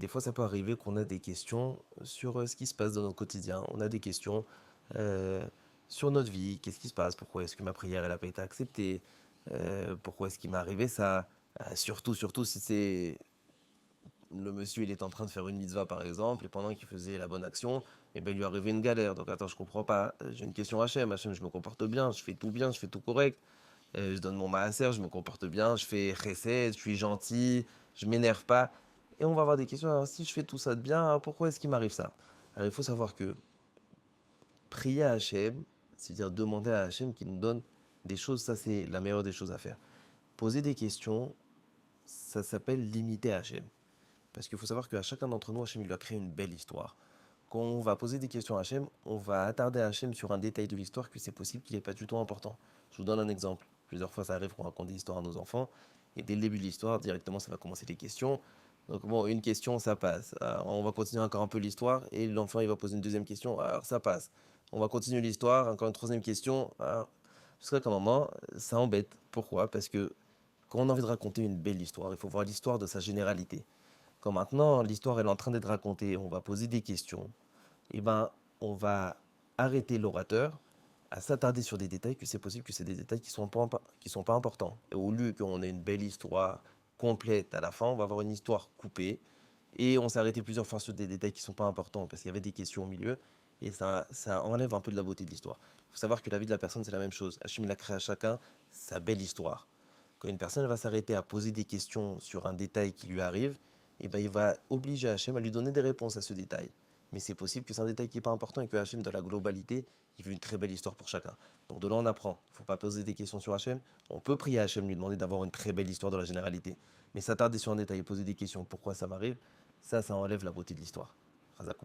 Des fois, ça peut arriver qu'on a des questions sur ce qui se passe dans notre quotidien. On a des questions euh, sur notre vie. Qu'est-ce qui se passe? Pourquoi est-ce que ma prière, elle n'a pas été acceptée? Pourquoi est-ce qu'il m'est arrivé ça? Surtout si c'est le monsieur, il est en train de faire une mitzvah, par exemple, et pendant qu'il faisait la bonne action, eh ben, il lui est arrivé une galère. Donc, attends, je comprends pas. J'ai une question Hachem. Hachem, je me comporte bien, je fais tout correct. Je donne mon maaser, je me comporte bien, je fais chesed, je suis gentil, je m'énerve pas. Et on va avoir des questions. Alors, si je fais tout ça de bien, alors pourquoi est-ce qu'il m'arrive ça? Alors, il faut savoir que prier à Hachem, c'est-à-dire demander à Hachem qu'il nous donne des choses, ça c'est la meilleure des choses à faire. Poser des questions, ça s'appelle limiter Hachem. Parce qu'il faut savoir qu'à chacun d'entre nous, Hachem il lui a créé une belle histoire. Quand on va poser des questions à Hachem, on va attarder Hachem sur un détail de l'histoire que c'est possible qu'il n'est pas du tout important. Je vous donne un exemple. Plusieurs fois, ça arrive qu'on raconte des histoires à nos enfants, et dès le début de l'histoire, directement, ça va commencer les questions. Donc bon, une question, ça passe. Alors, on va continuer encore un peu l'histoire, et l'enfant, il va poser une deuxième question, alors ça passe. On va continuer l'histoire, encore une troisième question. Alors, jusqu'à qu'à un moment, ça embête. Pourquoi? Parce que quand on a envie de raconter une belle histoire, il faut voir l'histoire de sa généralité. Quand maintenant l'histoire est en train d'être racontée, on va poser des questions, et ben on va arrêter l'orateur à s'attarder sur des détails que c'est possible que c'est des détails qui sont pas importants. Et au lieu qu'on ait une belle histoire complète à la fin, on va avoir une histoire coupée et on s'est arrêté plusieurs fois sur des détails qui sont pas importants parce qu'il y avait des questions au milieu et ça enlève un peu de la beauté de l'histoire. Il faut savoir que la vie de la personne c'est la même chose. Hachim il a créé à chacun sa belle histoire. Quand une personne va s'arrêter à poser des questions sur un détail qui lui arrive, et ben, il va obliger Hachem à lui donner des réponses à ce détail. Mais c'est possible que c'est un détail qui n'est pas important et que Hachem, dans la globalité, il veut une très belle histoire pour chacun. Donc de là, on apprend. Il ne faut pas poser des questions sur Hachem. On peut prier à Hachem, lui demander d'avoir une très belle histoire de la généralité. Mais s'attarder sur un détail et poser des questions, pourquoi ça m'arrive, ça enlève la beauté de l'histoire. Razak